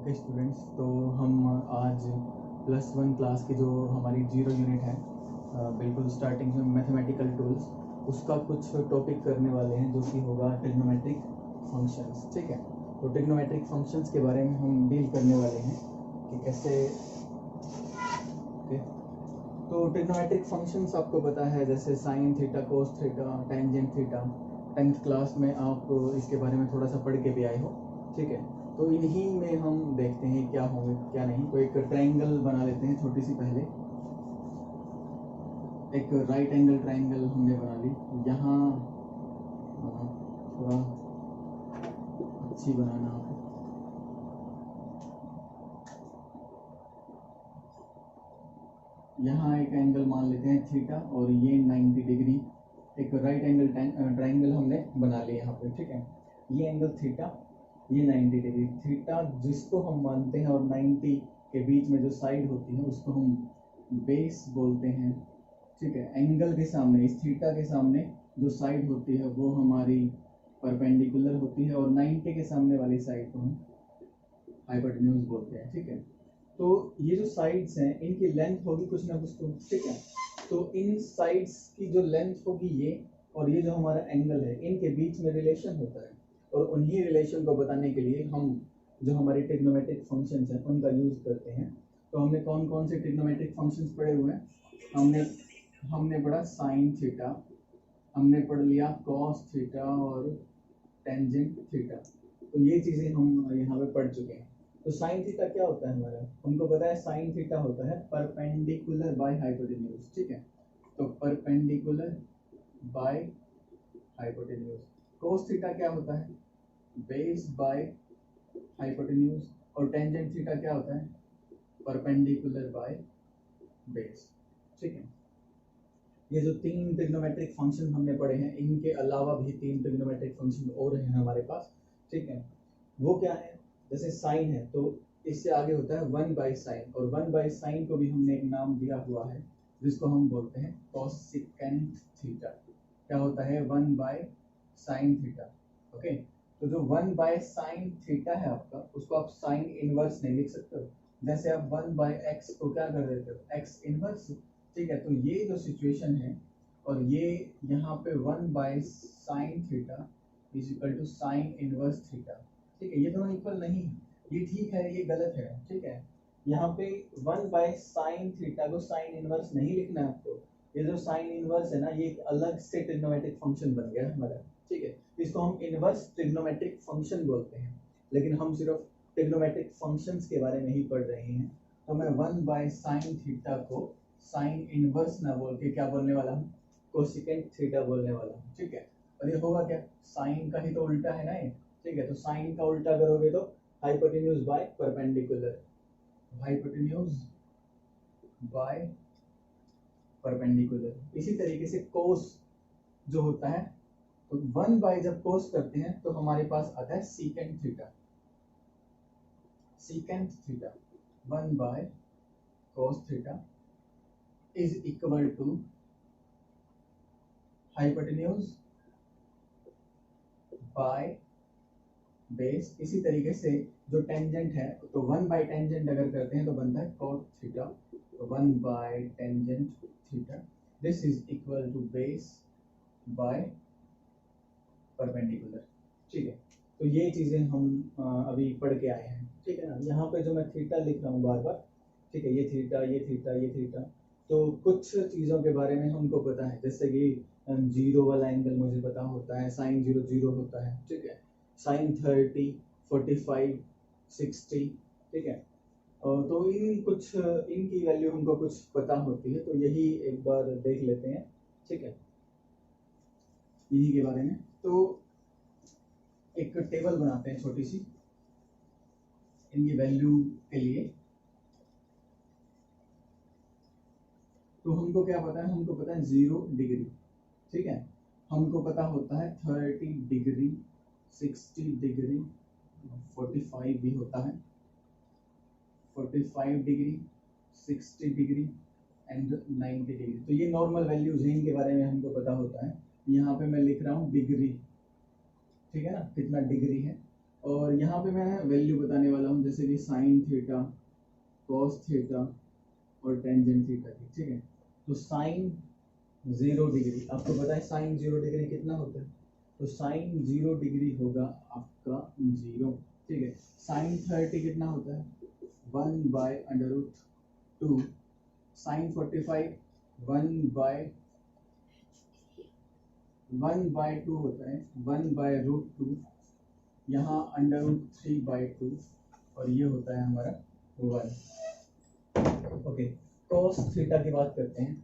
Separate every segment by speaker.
Speaker 1: Okay students, तो हम आज +1 क्लास की जो हमारी 0 यूनिट है, बिल्कुल स्टार्टिंग में मैथमेटिकल टूल्स, उसका कुछ टॉपिक करने वाले हैं जो कि होगा ट्रिग्नोमेट्रिक फंक्शंस। ठीक है, तो ट्रिग्नोमेट्रिक फंक्शंस के बारे में हम डील करने वाले हैं कि कैसे। ओके, तो ट्रिग्नोमेट्रिक फंक्शंस आपको पता है, जैसे sign theta, cos theta, tangent theta. 10th class में आप इसके बारे में थोड़ा सा पढ़ के भी आए हो। ठीक है, तो इन्हीं में हम देखते हैं क्या होंगे क्या नहीं। तो एक ट्रायंगल बना लेते हैं छोटी सी। पहले एक राइट एंगल ट्रायंगल हमने बना ली। यहाँ थोड़ा अच्छी बनाना आप। यहाँ एक एंगल मान लेते हैं थीटा और ये 90 डिग्री। एक राइट एंगल ट्रायंगल हमने बना लिया यहाँ पे। ठीक है, ये एंगल थीटा, ये 90 डिग्री। थीटा जिसको हम मानते हैं और 90 के बीच में जो साइड होती है उसको हम बेस बोलते हैं। ठीक है, एंगल के सामने, इस थीटा के सामने जो साइड होती है वो हमारी परपेंडिकुलर होती है और 90 के सामने वाली साइड को हम हाइपोटेन्यूज बोलते हैं। ठीक है, तो ये जो साइड्स हैं इनकी लेंथ होगी कुछ ना कुछ तो। ठीक है, तो इन साइड्स की जो लेंथ होगी ये, और ये जो हमारा एंगल है, इनके बीच में रिलेशन होता है। और उन्हीं रिलेशन को बताने के लिए हम जो हमारी ट्रिग्नोमेट्रिक फंक्शंस हैं उनका यूज करते हैं। तो हमने कौन कौन से ट्रिग्नोमेट्रिक फंक्शंस पढ़े हुए हैं? हमने पढ़ा साइन थीटा, हमने पढ़ लिया कॉस थीटा और टेंजेंट थीटा। तो ये चीज़ें हम यहाँ पे पढ़ चुके हैं। तो साइन थीटा क्या होता है हमारा? हमको पता है साइन थीटा होता है परपेंडिकुलर बाय हाइपोटेन्यूज। ठीक है, तो perpendicular by hypotenuse. Cos theta क्या होता है? Base by hypotenuse. और टेंजेंट थीटा क्या होता है? Perpendicular by base. ठीक है, ये जो 3 ट्रिग्नोमेट्रिक फंक्शन हमने पढ़े हैं, इनके अलावा भी 3 ट्रिग्नोमेट्रिक फंक्शन और हैं हमारे पास। ठीक है, वो क्या है? जैसे साइन है तो इससे आगे होता है 1/sin, और 1/sin को भी हमने एक नाम दिया हुआ है जिसको हम बोलते हैं कोसेकेंट थीटा। क्या होता है? 1/sin theta. ओके, तो जो 1/sin थीटा है आपका, उसको आप साइन इनवर्स नहीं लिख सकते हो। जैसे आप 1/x को क्या कर देते हो? x inverse. ठीक है, तो ये जो सिचुएशन है, और ये यहाँ पे 1/sin theta is equal to sine inverse theta. ठीक है, ये दोनों इक्वल नहीं है, ये ठीक है, ये गलत है। ठीक है, यहाँ पे 1/sin थीटा को साइन इनवर्स नहीं लिखना है आपको। ये जो साइन इनवर्स है ना, ये एक अलग से ट्रिग्नोमेट्रिक फंक्शन बन गया हमारा। ठीक है, इसको हम इनवर्स ट्रिग्नोमेट्रिक फंक्शन बोलते हैं। लेकिन हम सिर्फ ट्रिग्नोमेट्रिक फंक्शंस के बारे में ही पढ़ रहे हैं, तो मैं 1/sin थीटा को साइन इनवर्स ना बोल के क्या बोलने वाला हूँ? कोसेकेंट थीटा बोलने वाला हूँ। ठीक है, और ये होगा क्या? साइन का ही तो उल्टा है ना ये। ठीक है, तो साइन का उल्टा करोगे तो hypotenuse by perpendicular, hypotenuse by perpendicular. इसी तरीके से कोस जो होता है, तो 1 जब कोस करते हैं तो हमारे पास आता है secant theta. Secant theta 1/cos theta is equal to hypotenuse by base. इसी तरीके से जो टेंजेंट है, तो 1/टेंजेंट अगर करते हैं तो बनता है cot थीटा। तो one by tangent theta this is equal to base by perpendicular. ठीक है, तो ये चीज़ें हम अभी पढ़ के आए हैं। ठीक है ना, यहाँ पे जो मैं थीटा लिख रहा हूँ बार बार, ठीक है, ये थीटा, ये थीटा, ये थीटा। तो कुछ चीज़ों के बारे में हमको पता है, जैसे कि 0 वाला एंगल मुझे पता होता है, साइन 0 0 होता है। ठीक है, साइन 30 45 60। ठीक है, तो इनकी वैल्यू हमको कुछ पता होती है, तो यही एक बार देख लेते हैं। ठीक है, इन्हीं के बारे में तो एक टेबल बनाते हैं छोटी सी इनकी वैल्यू के लिए। तो हमको क्या पता है? हमको पता है 0 डिग्री। ठीक है, हमको पता होता है 30 डिग्री, 60 डिग्री, 45 भी होता है, 45 डिग्री, 60 डिग्री एंड 90 डिग्री। तो ये नॉर्मल वैल्यूज हैं, इनके बारे में हमको पता होता है। यहाँ पे मैं लिख रहा हूँ डिग्री। ठीक है ना, कितना डिग्री है, और यहाँ पे मैं वैल्यू बताने वाला हूँ, जैसे कि साइन थीटा, कॉस थीटा और टेंजेंट थीटा की, ठीक है। तो साइन 0 डिग्री, आपको पता है साइन 0 डिग्री कितना होता है, तो साइन 0 डिग्री होगा आपका 0, ठीक है। साइन 30 कितना होता है, 1/√2। साइन 45 1/2 होता है, 1/√2, यहाँ √3/2 और ये होता है हमारा 1। ओके, कॉस थीटा की बात करते हैं।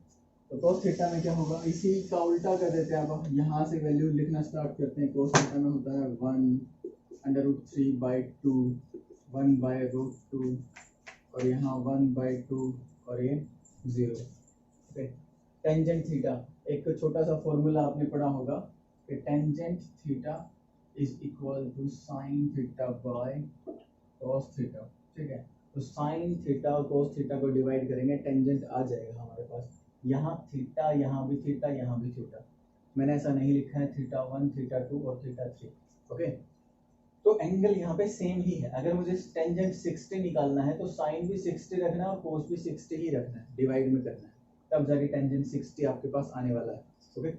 Speaker 1: तो कॉस थीटा में क्या होगा, इसी का उल्टा कर देते हैं। अब यहाँ से वैल्यू लिखना स्टार्ट करते हैं। कॉस थीटा में होता है 1√3/2, 1/√2 और यहाँ 1/2 और ये 0। ओके, टेंजेंट थीटा, एक छोटा सा फॉर्मूला आपने पढ़ा होगा कि tangent theta is equal to sine theta by cos theta, ठीक है। तो साइन थीटा और कॉस थीटा को डिवाइड करेंगे, टेंजेंट आ जाएगा हमारे पास। यहाँ थीटा, यहाँ भी थीटा, यहाँ भी थीटा, मैंने ऐसा नहीं लिखा है, थीटा 1, थीटा 2 और थीटा 3। ओके, तो एंगल यहाँ पे सेम ही है। अगर मुझे टेंजेंट 60 निकालना है तो साइन भी 60 रखना है और कोस भी 60 ही रखना है, डिवाइड में करना है, तब जाके टेंजेंट 60 आपके पास आने वाला है। ओके,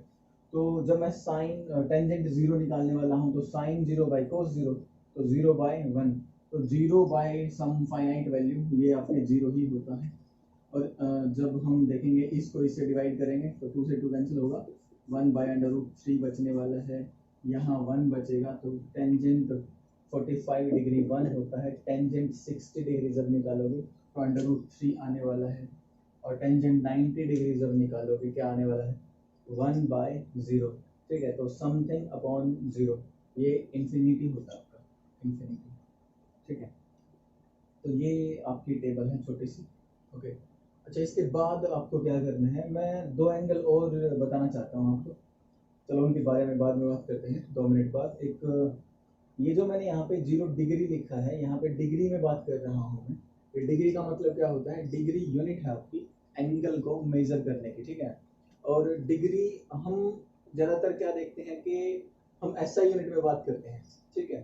Speaker 1: तो जब मैं साइन टेंजेंट 0 निकालने वाला हूँ, तो साइन 0 बाई कोस 0, तो 0/1, तो 0 बाई सम फाइनाइट वैल्यू, ये आपके 0 ही होता है। और जब हम देखेंगे इसको इससे डिवाइड करेंगे तो 2 से 2 कैंसिल होगा, 1/√3 बचने वाला है, यहाँ 1 बचेगा। तो टेंजेंट 45 डिग्री 1 होता है, टेंजेंट 60 डिग्री जब निकालोगे तो √3 आने वाला है, और टेंजेंट 90 डिग्री जब निकालोगे क्या आने वाला है, 1/0, ठीक है। तो समथिंग अपॉन 0, ये इन्फिनिटी होता है आपका, इन्फिनिटी, ठीक है। तो ये आपकी टेबल है छोटी सी। ओके, अच्छा, इसके बाद आपको क्या करना है, मैं 2 एंगल और बताना चाहता हूँ आपको, चलो उनके बारे में बाद में बात करते हैं 2 मिनट बाद। एक ये जो मैंने यहाँ पे 0 डिग्री लिखा है, यहाँ पे डिग्री में बात कर रहा हूँ मैं। ये डिग्री का मतलब क्या होता है, डिग्री यूनिट है आपकी एंगल को मेजर करने की, ठीक है। और डिग्री हम ज़्यादातर क्या देखते हैं कि हम SI यूनिट में बात करते हैं, ठीक है।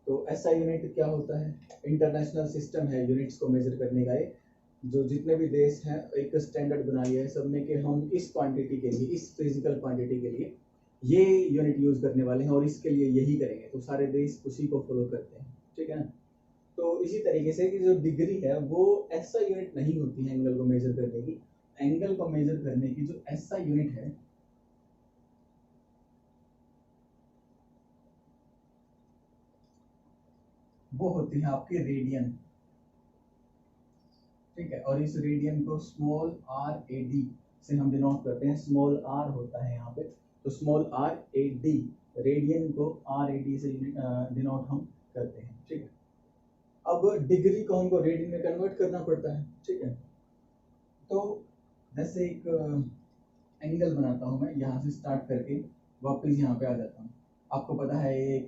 Speaker 1: तो SI यूनिट क्या होता है, इंटरनेशनल सिस्टम है यूनिट्स को मेजर करने का। जो जितने भी देश हैं एक स्टैंडर्ड बना लिया है सबने कि हम इस क्वांटिटी के लिए, इस फिजिकल क्वांटिटी के लिए ये यूनिट यूज करने वाले हैं और इसके लिए यही करेंगे, तो सारे देश उसी को फॉलो करते हैं, ठीक है ना। तो इसी तरीके से कि जो डिग्री है वो ऐसा यूनिट नहीं होती है एंगल को मेजर करने की। एंगल को मेजर करने की जो ऐसा यूनिट है वो होती है आपकी रेडियन, ठीक है। और इस रेडियन को स्मॉल r/AD से हम डिनोट करते हैं, स्मॉल r होता है यहाँ पे, तो स्मॉल r/AD, रेडियन को r/AD से डिनोट हम करते हैं, ठीक है। अब डिग्री को हमको रेडियन में कन्वर्ट करना पड़ता है, ठीक है। तो जैसे एक एंगल बनाता हूँ मैं, यहाँ से स्टार्ट करके वापस यहाँ पे आ जाता हूँ। आपको पता है ये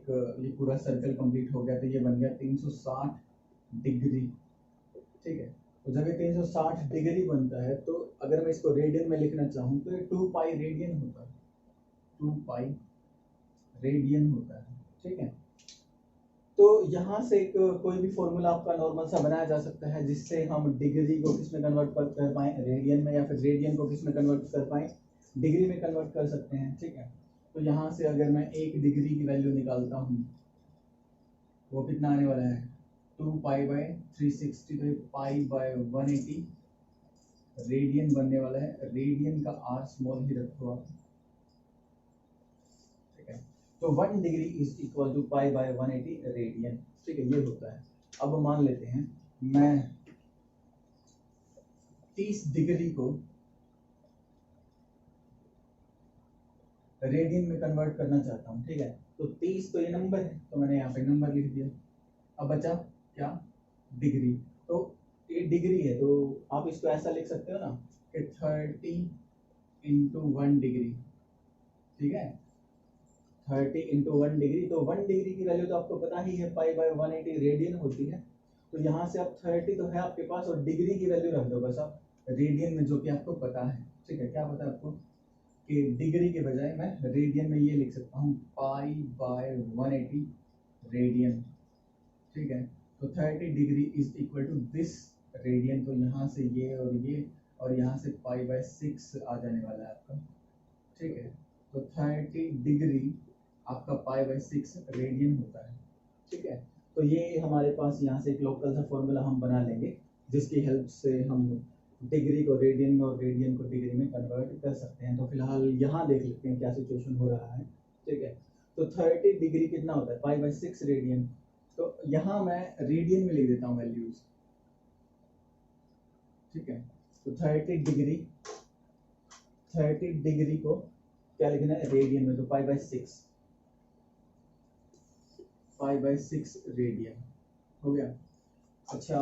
Speaker 1: पूरा सर्कल कंप्लीट हो गया, तो ये बन गया 360 डिग्री, ठीक है। तो जब ये 360 डिग्री बनता है, तो अगर मैं इसको रेडियन में लिखना चाहूँ तो ये 2π रेडियन होता है, 2π रेडियन होता है, ठीक है। तो यहाँ से एक कोई भी फॉर्मूला आपका नॉर्मल सा बनाया जा सकता है जिससे हम डिग्री को किस में कन्वर्ट कर पाए, रेडियन में, या फिर रेडियन को किस में कन्वर्ट कर पाए, डिग्री में कन्वर्ट कर सकते हैं, ठीक है। तो यहाँ से अगर मैं 1 डिग्री की वैल्यू निकालता हूँ, वो कितना आने वाला है, 2π/360, तो π/180 रेडियन बनने वाला है। रेडियन का r स्मॉल ही रखो आप, ठीक है। तो 1 degree is equal to π/180 radian, ठीक है, ये होता है। अब मान लेते हैं मैं 30 डिग्री को रेडियन में कन्वर्ट करना चाहता हूँ, ठीक है। तो 30 तो ये नंबर है, तो मैंने यहाँ पे नंबर लिख दिया। अब बचा क्या, डिग्री। तो ये डिग्री है, तो आप इसको ऐसा लिख सकते हो ना कि 30 × 1 डिग्री, ठीक है, 30 × 1 डिग्री। तो 1 डिग्री की वैल्यू तो आपको पता ही है, π/180 रेडियन होती है। तो यहाँ से आप 30 तो है आपके पास, और डिग्री की वैल्यू रख दो बस आप रेडियन में, जो कि आपको पता है, ठीक है। क्या पता है आपको कि डिग्री के बजाय मैं रेडियन में ये लिख सकता हूँ, π/180 रेडियन, ठीक है। तो 30 degree is equal to this radian, तो यहाँ से ये और यहाँ से π/6 आ जाने वाला है आपका, ठीक है। तो 30 डिग्री आपका π/6 रेडियन होता है, ठीक है। तो ये हमारे पास यहाँ से एक लोकल सा फॉर्मूला हम बना लेंगे जिसकी हेल्प से हम डिग्री को रेडियन में और रेडियन को डिग्री में कन्वर्ट कर सकते हैं। तो फिलहाल यहाँ देख लेते हैं क्या सिचुएशन हो रहा है, ठीक है। तो 30 डिग्री कितना होता है, π/6 रेडियन। तो यहाँ मैं रेडियन में लिख देता हूँ वैल्यूज, ठीक है। तो 30 डिग्री को क्या लिखना है, रेडियन में, तो π/6 रेडियन हो गया। अच्छा,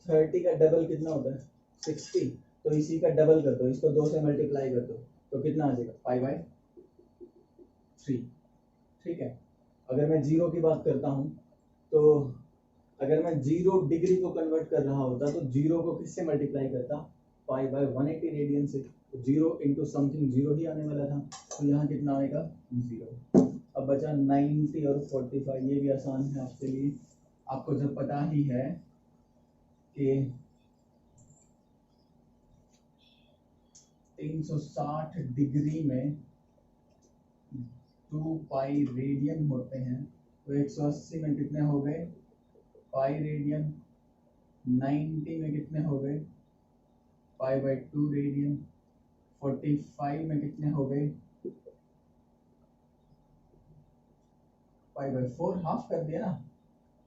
Speaker 1: 30 का डबल कितना होता है, 60। तो इसी का डबल कर दो, इसको 2 से मल्टीप्लाई कर दो, तो कितना आ जाएगा, π/3, ठीक है। अगर मैं जीरो की बात करता हूँ, तो अगर मैं 0 डिग्री को कन्वर्ट कर रहा होता तो जीरो को किससे मल्टीप्लाई करता, π/180 रेडियन से। तो 0 इंटू समथिंग 0 ही आने वाला था, तो यहाँ कितना आएगा, 0। अब बचा 90 और 45, ये भी आसान है आपके लिए। आपको जब पता ही है कि 360 डिग्री में 2 पाई रेडियन होते हैं, तो 180 में कितने हो गए, पाई रेडियन। 90 में कितने हो गए, π/2 रेडियन। 45 में कितने हो गए, π/4, हाफ कर दिया ना,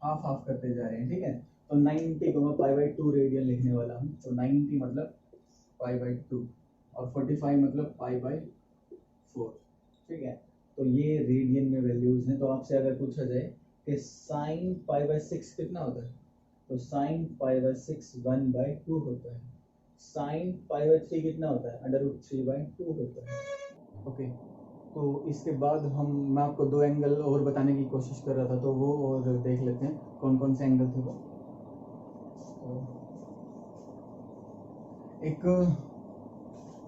Speaker 1: हाफ करते जा रहे हैं, ठीक है। तो 90 को मैं π/2 रेडियन लिखने वाला हूँ, तो 90 मतलब π/2 और 45 मतलब π/4, ठीक है। तो ये रेडियन में वैल्यूज हैं। तो आपसे अगर पूछा जाए कि साइन π/6 कितना होता है, तो साइन π/6 1/2 होता है। साइन π/3 कितना होता है, √3/2 होता है, ओके। तो इसके बाद मैं आपको 2 एंगल और बताने की कोशिश कर रहा था, तो वो और देख लेते हैं कौन कौन से एंगल थे वो। तो एक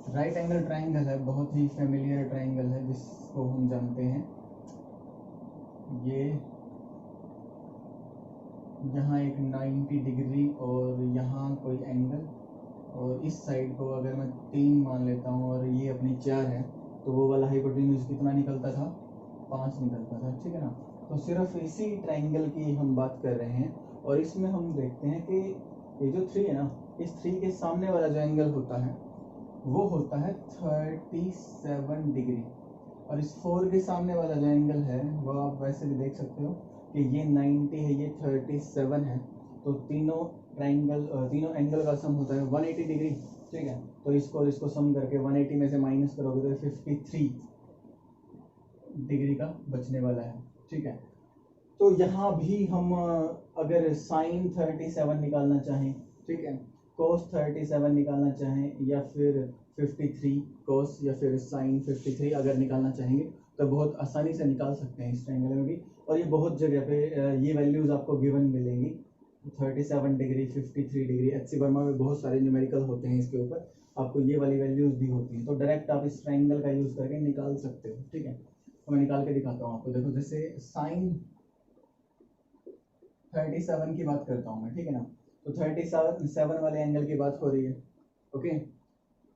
Speaker 1: राइट एंगल ट्राइंगल है, बहुत ही फेमिलियर ट्राइंगल है जिसको हम जानते हैं। ये यहाँ एक 90 डिग्री और यहाँ कोई एंगल, और इस साइड को अगर मैं 3 मान लेता हूँ और ये अपनी 4 है, तो वो वाला हाइपोटेन्यूज कितना निकलता था, 5 निकलता था, ठीक है ना। तो सिर्फ इसी ट्राइंगल की हम बात कर रहे हैं, और इसमें हम देखते हैं कि ये जो 3 है ना, इस 3 के सामने वाला जो एंगल होता है वो होता है 37 डिग्री, और इस 4 के सामने वाला जो एंगल है वो आप वैसे भी देख सकते हो कि ये 90 है, ये 37 है। तो तीनों एंगल का सम होता है 180 डिग्री, ठीक है। तो इसको और इसको सम करके 180 में से माइनस करोगे तो 53 डिग्री का बचने वाला है, ठीक है। तो यहाँ भी हम अगर साइन 37 निकालना चाहें, ठीक है, कोस 37 निकालना चाहें, या फिर 53 कोस, या फिर साइन 53 अगर निकालना चाहेंगे, तो बहुत आसानी से निकाल सकते हैं इस ट्रायंगल में भी। और ये बहुत जगह पे ये वैल्यूज़ आपको गिवन मिलेंगी, 37 डिग्री, 53 डिग्री। HC वर्मा में बहुत सारे न्यूमेरिकल होते हैं इसके ऊपर, आपको ये वाली वैल्यूज़ दी होती हैं। तो डायरेक्ट आप इस ट्रायंगल का यूज़ करके निकाल सकते हो, ठीक है। तो मैं निकाल के दिखाता हूँ आपको। देखो, जैसे साइन 37 की बात करता हूँ मैं, ठीक है ना। तो 37 वाले एंगल की बात हो रही है, ओके।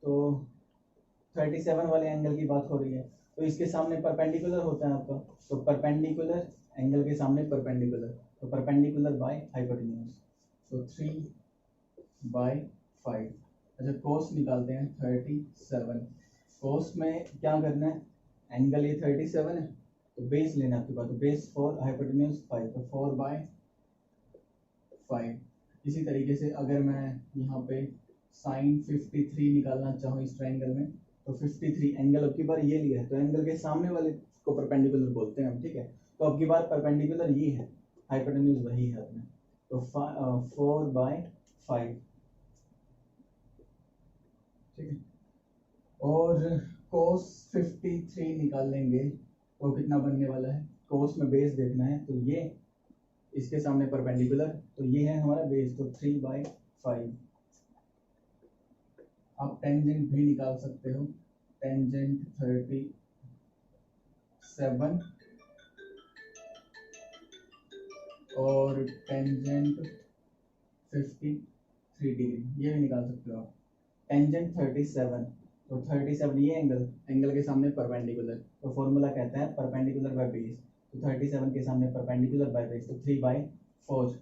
Speaker 1: तो 37 वाले एंगल की बात हो रही है, तो इसके सामने परपेंडिकुलर होता है आपका, तो परपेंडिकुलर एंगल के सामने परपेंडिकुलर, तो परपेंडिकुलर बाय हाइपोटेन्यूज, तो 3/5। अच्छा, कोस निकालते हैं 37। कोस में क्या करना है, एंगल ये 37 है, तो बेस लेना है आपके पास, तो बेस 4, हाइपोटेन्यूज 5, तो 4/5। इसी तरीके से अगर मैं यहाँ पे साइन 53 निकालना चाहूँ इस ट्रायंगल में, तो 53 एंगल अब की बार ये लिया है, तो एंगल के सामने वाले को परपेंडिकुलर बोलते हैं हम, ठीक है। तो अब की बार परपेंडिकुलर ये है, हाइपोटेन्यूज वही है अपने, तो 4/5, ठीक है। और कोस 53 निकाल लेंगे तो कितना बनने वाला है, कोस में बेस देखना है, तो ये इसके सामने परपेंडिकुलर, तो ये है हमारा बेस, तो 3/5। आप टेंजेंट भी निकाल सकते हो, टेंजेंट 37 और टेंजेंट 53 डिग्री, ये भी निकाल सकते हो आप। टेंजेंट 37, तो 37 ये एंगल के सामने परपेंडिकुलर, तो फॉर्मूला कहता है परपेंडिकुलर बाय बेस, तो 37 के सामने परपेंडिकुलर बाय बेस, तो 3/4।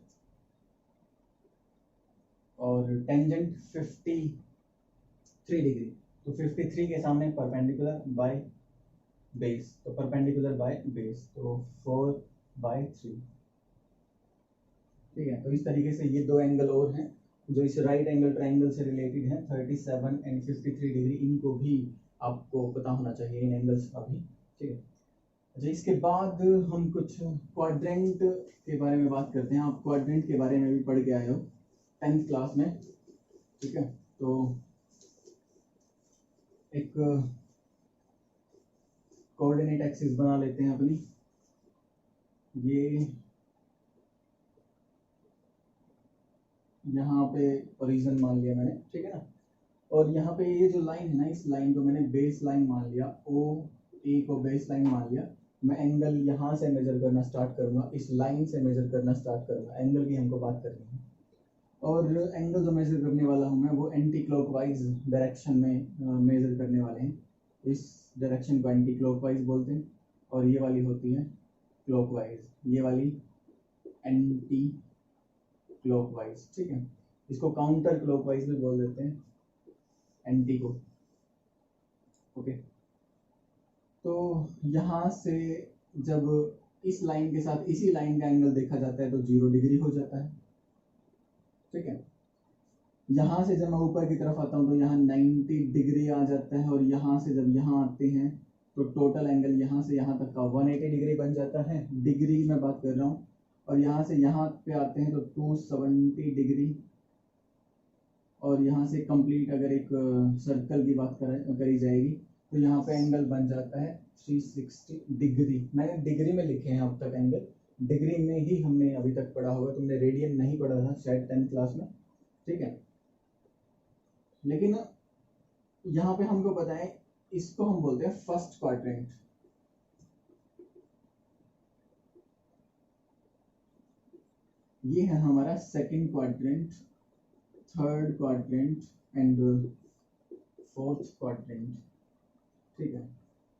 Speaker 1: और टेंजेंट 53 डिग्री, तो 53 के सामने परपेंडिकुलर बाय बेस, तो परपेंडिकुलर बाय बेस, तो 4/3। ठीक है, तो इस तरीके से ये दो एंगल और हैं जो इस राइट एंगल ट्राइंगल से रिलेटेड हैं, 37 एंड 53 डिग्री, इनको भी आपको पता होना चाहिए इन एंगल्स का भी। ठीक है, अच्छा इसके बाद हम कुछ क्वाड्रेंट के बारे में बात करते हैं। आप क्वाड्रेंट के बारे में भी पढ़ के आए हो 10th क्लास में। ठीक है, तो एक कोऑर्डिनेट एक्सिस बना लेते हैं अपनी, ये यहाँ पे ओरिजिन मान लिया मैंने, ठीक है ना। और यहाँ पे ये जो लाइन है ना, इस लाइन को मैंने बेस लाइन मान लिया, ओ ए को बेस लाइन मान लिया। मैं एंगल यहाँ से मेजर करना स्टार्ट करूंगा, इस लाइन से मेजर करना स्टार्ट करूंगा, एंगल की हमको बात करनी है। और एंगल जो मेजर करने वाला हूँ मैं वो एंटी क्लॉकवाइज डायरेक्शन में मेजर करने वाले हैं। इस डायरेक्शन को एंटी क्लॉकवाइज बोलते हैं, और ये वाली होती है क्लॉकवाइज, ये वाली एंटी क्लॉकवाइज। ठीक है, इसको काउंटर क्लॉकवाइज भी बोल देते हैं, एंटी को। ओके, तो यहाँ से जब इस लाइन के साथ इसी लाइन का एंगल देखा जाता है तो 0 डिग्री हो जाता है। ठीक है, यहाँ से जब मैं ऊपर की तरफ आता हूँ तो यहाँ 90 डिग्री आ जाता है, और यहाँ से जब यहाँ आते हैं तो टोटल एंगल यहाँ से यहाँ तक का 180 डिग्री बन जाता है, डिग्री में बात कर रहा हूँ। और यहाँ से यहाँ पे आते हैं तो 270 डिग्री, और यहाँ से कंप्लीट अगर एक सर्कल की बात करी जाएगी तो यहाँ पे एंगल बन जाता है 360 डिग्री। मैंने डिग्री में लिखे हैं अब तक एंगल, डिग्री में ही हमने अभी तक पढ़ा होगा, तुमने रेडियन नहीं पढ़ा था शायद 10th क्लास में। ठीक है, लेकिन यहाँ पे हमको पता है इसको हम बोलते हैं फर्स्ट क्वाड्रेंट। ये है हमारा second quadrant, third quadrant and fourth quadrant. ठीक है,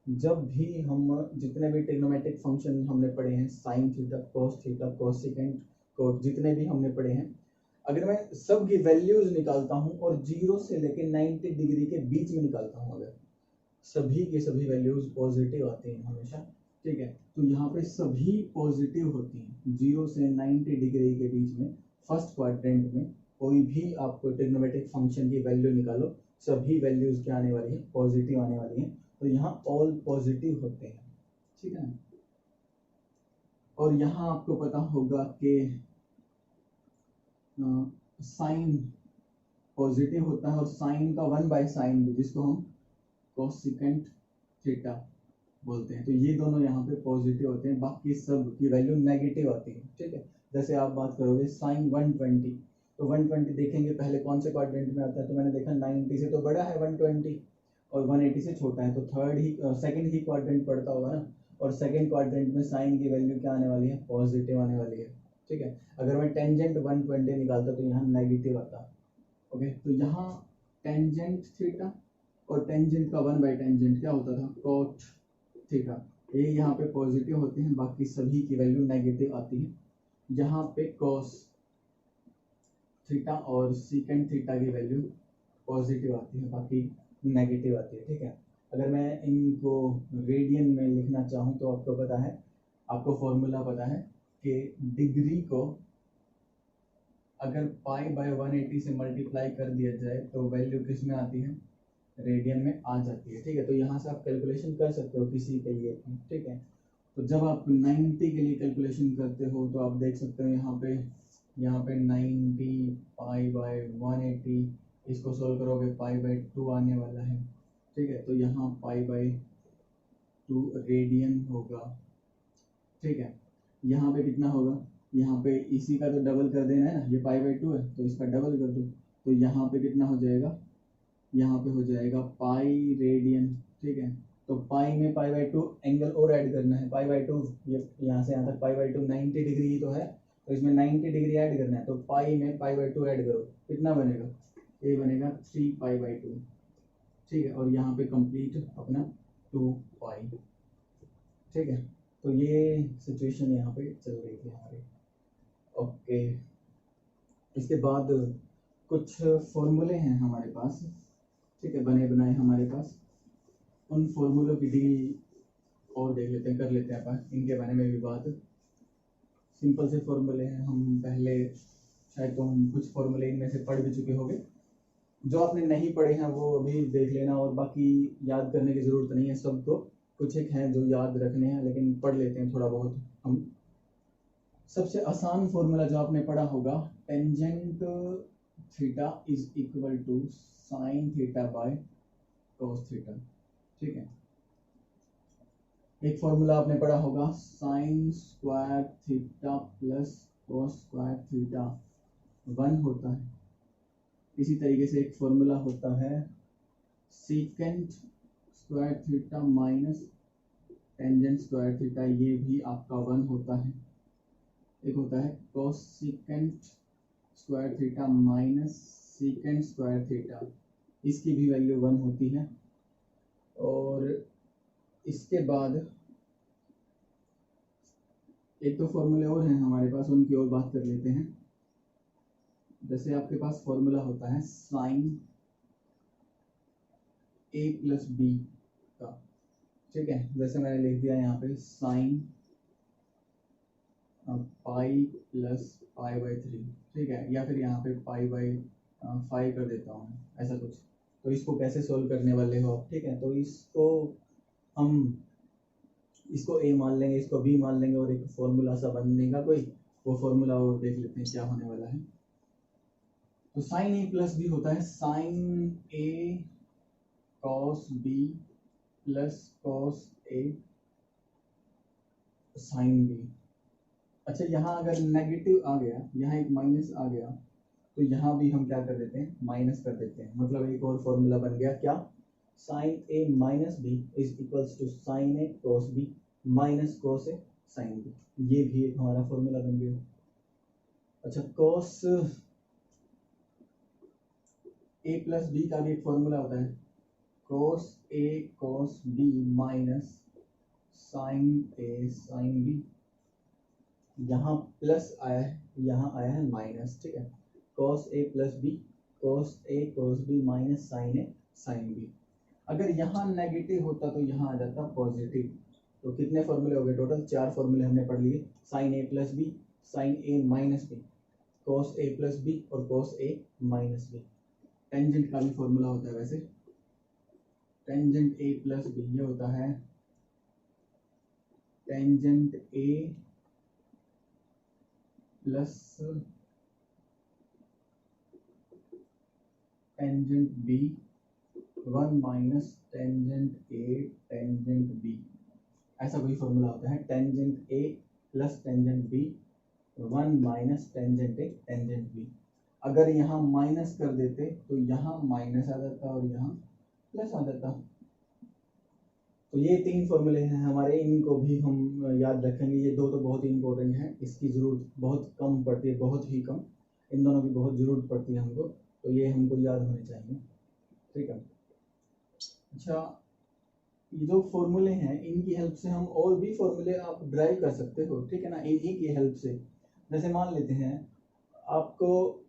Speaker 1: जब भी हम जितने भी ट्रिग्नोमेट्रिक फंक्शन हमने पढ़े हैं, sine theta, cos theta, cosecant, cot, जितने भी हमने पढ़े हैं, अगर मैं सब की वैल्यूज निकालता हूं और 0 से लेकर 90 डिग्री के बीच में निकालता हूं, अगर सभी के सभी वैल्यूज पॉजिटिव आते हैं हमेशा। ठीक है, तो यहाँ पे सभी पॉजिटिव होती हैं 0 से 90 डिग्री के बीच में। फर्स्ट क्वाड्रेंट में कोई भी आपको ट्रिग्नोमेट्रिक फंक्शन की वैल्यू निकालो, सभी वैल्यूज क्या आने वाली है, पॉजिटिव आने वाली है। तो यहाँ ऑल पॉजिटिव होते हैं। ठीक है, और यहाँ आपको पता होगा कि साइन पॉजिटिव होता है, और साइन का 1/sin भी, जिसको हम कोसेकेंट थीटा बोलते हैं, तो ये दोनों यहाँ पे पॉजिटिव होते हैं, बाकी सब की वैल्यू नेगेटिव आती है। ठीक है, जैसे आप बात करोगे साइन 120, तो 120 देखेंगे पहले कौन से क्वाड्रेंट में आता है, तो मैंने देखा 90 से तो बड़ा है 120, और 180 से छोटा है, तो सेकंड ही क्वाड्रेंट पड़ता होगा ना। और सेकंड क्वाड्रेंट में साइन की वैल्यू क्या आने वाली है, पॉजिटिव आने वाली है। ठीक है, अगर मैं टेंजेंट 120 निकालता तो यहाँ नेगेटिव आता। ओके, तो यहाँ टेंजेंट थीटा और टेंजेंट का 1/टेंजेंट क्या होता था, कोट थीटा, ये यहाँ पे पॉजिटिव होते हैं, बाकी सभी की वैल्यू नेगेटिव आती है। यहाँ पे कोस थीटा और सीकेंट थीटा की वैल्यू पॉजिटिव आती है, बाकी नेगेटिव आती है। ठीक है, अगर मैं इनको रेडियन में लिखना चाहूँ तो आपको पता है, आपको फॉर्मूला पता है कि डिग्री को अगर π/180 से मल्टीप्लाई कर दिया जाए तो वैल्यू किस में आती है, रेडियन में आ जाती है। ठीक है, तो यहाँ से आप कैलकुलेशन कर सकते हो किसी के लिए। ठीक है, तो जब आप 90 के लिए कैलकुलेशन करते हो तो आप देख सकते हो यहाँ पे 90 π/180, इसको सोल्व करोगे π/2 आने वाला है। ठीक है, तो यहाँ π/2 रेडियन होगा। ठीक है, यहाँ पे कितना होगा, यहाँ पे इसी का तो डबल कर देना है ना, ये π/2 है तो इसका डबल कर दो, तो यहाँ पे कितना हो जाएगा, यहाँ पे हो जाएगा पाई रेडियन। ठीक है, तो पाई में π/2 एंगल और ऐड करना है, π/2 ये यहाँ से यहाँ तक π/2 90 डिग्री ही तो है, तो इसमें 90 डिग्री ऐड करना है, तो पाई में पाई बाई 2 ऐड करो, कितना बनेगा, ये बनेगा 3 पाई बाई 2, ठीक है। और यहाँ पे कंप्लीट अपना 2 पाई, ठीक है। तो ये सिचुएशन यहाँ पे चल रही थी हमारी। ओके, इसके बाद कुछ फॉर्मूले हैं हमारे पास, ठीक है, बने बनाए हमारे पास। उन फॉर्मूलों की डील और देख लेते हैं, कर लेते हैं अपन इनके बारे में भी बात। सिंपल से फॉर्मूले हैं, हम पहले शायद तो हम कुछ फॉर्मूले इनमें से पढ़ भी चुके होंगे, जो आपने नहीं पढ़े हैं वो अभी देख लेना, और बाकी याद करने की ज़रूरत नहीं है सबको, कुछ एक हैं जो याद रखने हैं, लेकिन पढ़ लेते हैं थोड़ा बहुत हम। सबसे आसान फॉर्मूला जो आपने पढ़ा होगा, tangent theta is equal to sine theta by cos theta, ठीक है। एक फॉर्मूला आपने पढ़ा होगा, sine square theta plus cos square theta 1 होता है। इसी तरीके से एक फॉर्मूला होता है, secant square theta minus tangent square theta, ये भी आपका 1 होता है। एक होता है cosecant square theta minus secant square theta, इसकी भी वैल्यू 1 होती है। और इसके बाद एक तो फॉर्मूले और हैं हमारे पास, उनकी और बात कर लेते हैं। जैसे आपके पास फॉर्मूला होता है साइन ए प्लस बी का, ठीक है। जैसे मैंने लिख दिया यहाँ पे sine pi plus pi by 3, ठीक है, या फिर यहाँ पे पाई बाई 5 कर देता हूँ, ऐसा कुछ। तो इसको कैसे सोल्व करने वाले हो, ठीक है। तो इसको हम इसको ए मान लेंगे, इसको बी मान लेंगे, और एक फॉर्मूला सा बनेगा कोई, वो फॉर्मूला और देख लेते हैं क्या होने वाला है। तो साइन ए प्लस बी होता है sine A cos B plus cos A sine B. अच्छा, यहाँ अगर नेगेटिव आ गया, यहाँ एक माइनस आ गया, तो यहाँ भी हम क्या कर देते हैं, माइनस कर देते हैं। मतलब एक और फॉर्मूला बन गया क्या, sine A minus B is equals to sine A cos B minus cos A sine B, ये भी एक हमारा फॉर्मूला बन गया। अच्छा, कॉस ए प्लस बी का भी एक फॉर्मूला होता है, cos A cos B minus sign A sine B. यहाँ प्लस आया है, यहाँ आया है माइनस, ठीक है। Cos A plus B cos A cos B minus sign A sine B. अगर यहाँ नेगेटिव होता तो यहाँ आ जाता पॉजिटिव। तो कितने फॉर्मूले हो गए टोटल, 4 फॉर्मूले हमने पढ़ लिए, sign A plus B, sign A minus B, cos A plus B और cos A minus B. Tangent का भी फॉर्मूला होता है वैसे, टेंजेंट ए प्लस बी, ये होता है tangent A plus tangent B 1 minus tangent A tangent B, ऐसा कोई फॉर्मूला होता है। Tangent A plus tangent B 1 minus tangent A tangent B. अगर यहाँ माइनस कर देते तो यहाँ माइनस आ जाता और यहाँ प्लस आ जाता। तो ये 3 फॉर्मूले हैं हमारे, इनको भी हम याद रखेंगे। ये 2 तो बहुत ही इंपॉर्टेंट है, इसकी ज़रूरत बहुत कम पड़ती है, बहुत ही कम, इन दोनों की बहुत ज़रूरत पड़ती है हमको, तो ये हमको याद होने चाहिए, ठीक है। अच्छा, ये जो फॉर्मूले हैं इनकी हेल्प से हम और भी फॉर्मूले आप ड्राइव कर सकते हो, ठीक है ना, इन्हीं की हेल्प से। जैसे मान लेते हैं आपको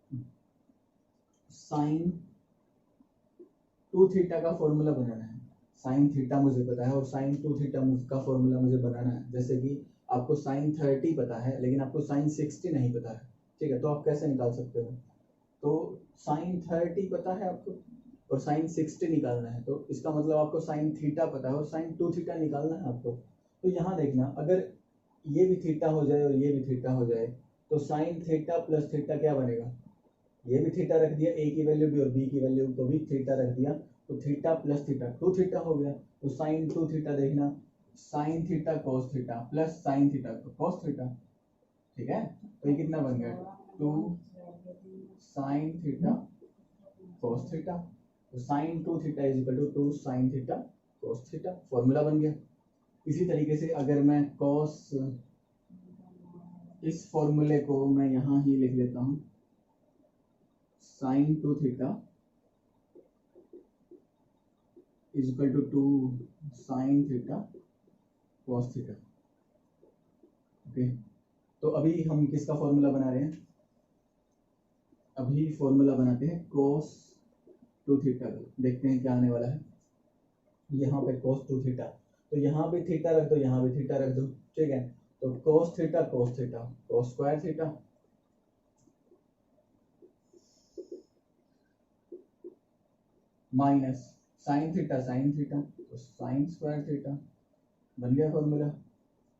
Speaker 1: साइन 2 थीटा का फॉर्मूला बनाना है, साइन थीटा मुझे पता है और साइन 2 थीटा का फॉर्मूला मुझे बनाना है। जैसे कि आपको साइन 30 पता है लेकिन आपको साइन 60 नहीं पता है, ठीक है, तो आप कैसे निकाल सकते हो। तो साइन 30 पता है आपको और साइन 60 निकालना है, तो इसका मतलब आपको साइन थीटा पता है और साइन 2 थीटा निकालना है आपको। तो यहाँ देखना, अगर ये भी थीटा हो जाए और ये भी थीटा हो जाए तो साइन थीटा प्लस थीटा क्या बनेगा, ये भी थीटा रख दिया, ए की वैल्यू भी और बी की वैल्यू को भी थीटा रख दिया, तो थीटा प्लस थीटा 2 थीटा हो गया। तो साइन 2 थीटा देखना, sine theta cos theta plus sine theta cos theta, ठीक है। तो ये कितना बन गया, 2 साइन थीटा कॉस थीटा। तो sine 2 theta is equal to 2 sine theta cos theta, formula बन गया। इसी तरीके से अगर मैं कॉस इस फॉर्मूले को मैं यहाँ ही लिख लेता हूँ, sine 2 theta is equal to 2 sine theta cos theta. Okay, तो अभी हम किसका फॉर्मूला बना रहे हैं? अभी फॉर्मूला बनाते हैं cos 2 थीटा का। देखते हैं क्या आने वाला है। यहाँ पे cos 2 थीटा, तो यहाँ भी थीटा रख दो, यहाँ भी थीटा रख दो, ठीक है। तो cos theta cos square theta minus sine theta तो साइन स्क्वायर थीटा। बन गया formula.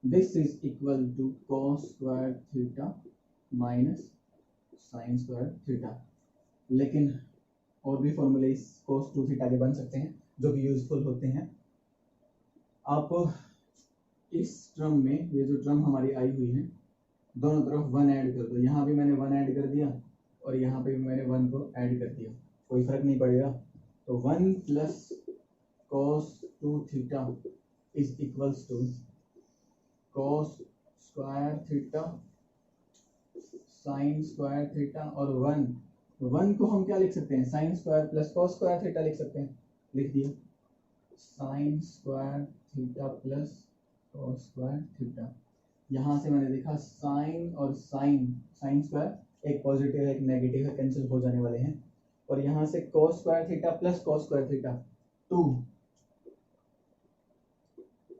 Speaker 1: This is equal to cos square theta minus sine square theta. लेकिन और भी फॉर्मूले इस cos 2 थीटा के बन सकते हैं जो कि यूजफुल होते हैं। आप इस टर्म में, ये जो टर्म हमारी आई हुई है, दोनों तरफ 1 ऐड कर दो। यहाँ भी मैंने 1 ऐड कर दिया और यहाँ पे भी मैंने 1 को ऐड कर दिया, कोई फर्क नहीं पड़ेगा। तो 1 plus cos 2 theta is equals to cos square theta sine square theta और 1 को हम क्या लिख सकते हैं? Sine square plus cos square theta लिख सकते हैं। लिख दिया, sine square theta plus cos square theta. यहाँ से मैंने देखा साइन और साइन स्क्वायर एक पॉजिटिव है एक नेगेटिव है, कैंसिल हो जाने वाले हैं। और यहाँ से cos square theta plus cos square theta 2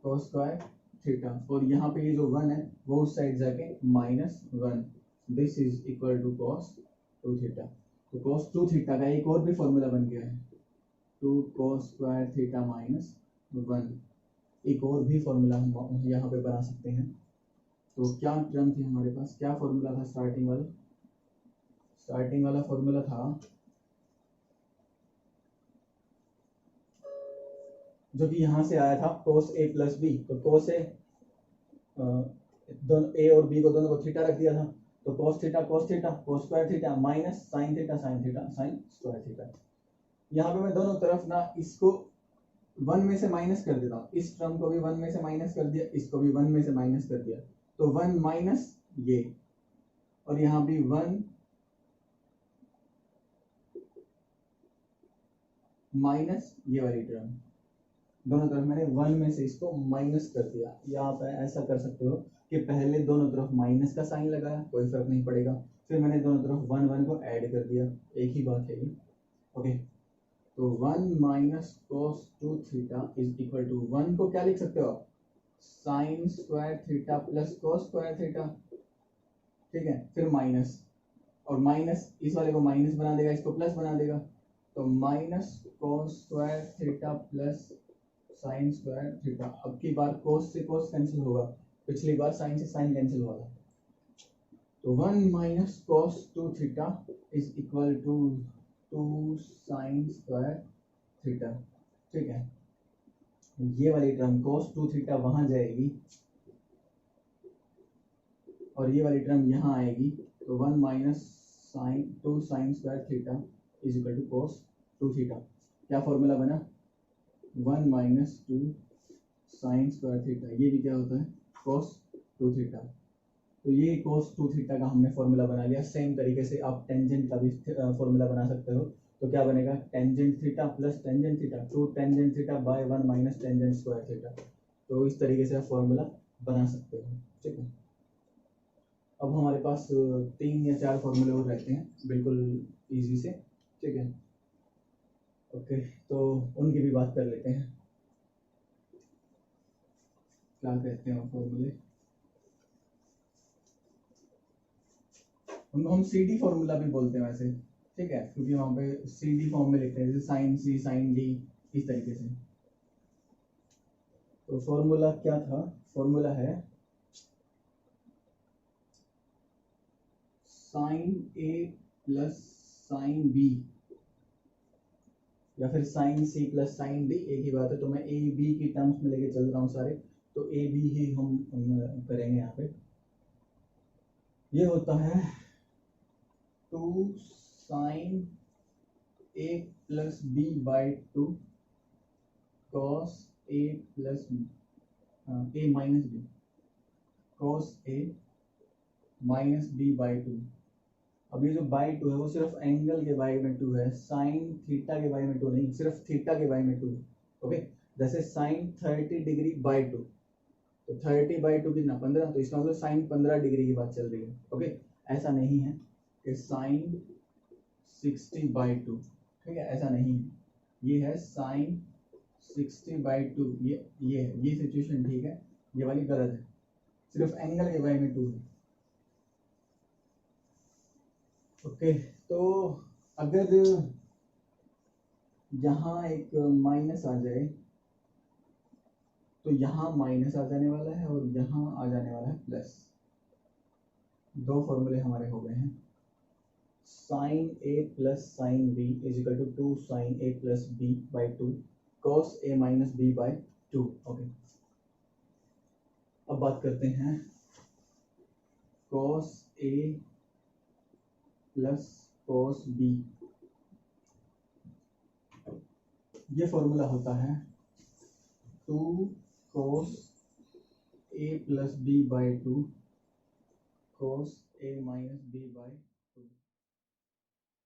Speaker 1: cos square theta, और यहाँ पे ये जो 1 है वो उस साइड जाके -1। This is equal to cos 2 theta. तो cos 2 थीटा का एक और भी फॉर्मूला बन गया है, 2 cos स्क्वायर थीटा -1। एक और भी फॉर्मूला हम यहाँ पे बना सकते हैं। तो क्या टर्म थी हमारे पास, क्या फॉर्मूला था? स्टार्टिंग वाला फॉर्मूला था जो कि यहाँ से आया था cos a प्लस बी। तो cos a, दोनों a और b को दोनों को थीटा रख दिया था। तो cos theta cos square theta minus sine theta sine square theta. यहाँ पे मैं दोनों तरफ ना इसको 1 में से माइनस कर देता हूँ। इस टर्म को भी 1 में से माइनस कर दिया, इसको भी 1 में से माइनस कर दिया। तो 1 माइनस ये, और यहाँ भी 1 माइनस ये वाली टर्म। दोनों तरफ मैंने 1 में से इसको माइनस कर दिया। या आप ऐसा कर सकते हो कि पहले दोनों तरफ माइनस का साइन लगाया, कोई फर्क नहीं पड़ेगा, फिर मैंने दोनों तरफ 1 को ऐड कर दिया, एक ही बात है ये। ओके, तो 1 minus cos 2 theta is equal to 1 को क्या लिख सकते हो आप? Sine square theta plus cos square theta, ठीक है। फिर माइनस, और माइनस इस वाले को माइनस बना देगा, इसको प्लस बना देगा। तो minus cos square theta plus sine square theta. अब की बार cos से cos कैंसिल होगा, पिछली बार साइन से साइन कैंसिल हुआ था। तो 1 minus cos 2 theta is equal to 2 sine square theta, ठीक है। ये वाली टर्म cos 2 थीटा वहां जाएगी और ये वाली टर्म यहाँ आएगी। तो 1 minus sine 2 sine square theta is equal to cos 2 theta. क्या फॉर्मूला बना? 1 माइनस 2 साइन स्क्वायर थीटा। ये भी क्या होता है? cos 2 theta. तो ये cos 2 थीटा का हमने फॉर्मूला बना लिया। सेम तरीके से आप टेंजेंट का भी फॉर्मूला बना सकते हो। तो क्या बनेगा? Tangent theta plus tangent theta 2 tangent theta by 1 minus tangent square theta. तो इस तरीके से आप फॉर्मूला बना सकते हो, ठीक है। अब हमारे पास 3 या 4 फॉर्मूले और रहते हैं बिल्कुल इजी से, ठीक है। ओके, तो उनकी भी बात कर लेते हैं। क्या कहते हैं फॉर्मूले? उनको हम सी डी फॉर्मूला भी बोलते हैं वैसे, ठीक है, क्योंकि वहाँ पे सी डी फॉर्म में लिखते हैं, जैसे साइन सी साइन डी, इस तरीके से। तो फॉर्मूला क्या था? फॉर्मूला है sine A plus sine B, या फिर sine C plus sine D, एक ही बात है। तो मैं ए बी की टर्म्स में लेके चल रहा हूँ सारे, तो ए बी ही हम करेंगे यहाँ पे। ये होता है 2 sine A plus B by 2 cos A plus A minus B, cos A minus B by two. अब ये जो बाई टू है वो सिर्फ एंगल के बाई में टू है, साइन थीटा के बाई में टू नहीं, सिर्फ थीटा के बाई में टू है। ओके, जैसे साइन 30 डिग्री बाई टू, तो 30 बाई टू कितना 15, तो इसका मतलब साइन 15 डिग्री की बात चल रही है। ओके, ऐसा नहीं है कि साइन 60 बाई टू, ठीक है, ऐसा नहीं है, ये है साइन 60 बाई टू, ये सिचुएशन ठीक है, ये वाली गलत है, सिर्फ एंगल के बारे में टू है। ओके, तो अगर यहाँ एक माइनस आ जाए तो यहाँ माइनस आ जाने वाला है और यहाँ आ जाने वाला है प्लस। दो फॉर्मूले हमारे हो गए हैं, sine A plus sine B is equal to 2 sine A plus B by two cos A minus B by two. Okay, अब बात करते हैं cos A plus cos B. ये फॉर्मूला होता है 2 cos a plus b by 2 cos a minus b by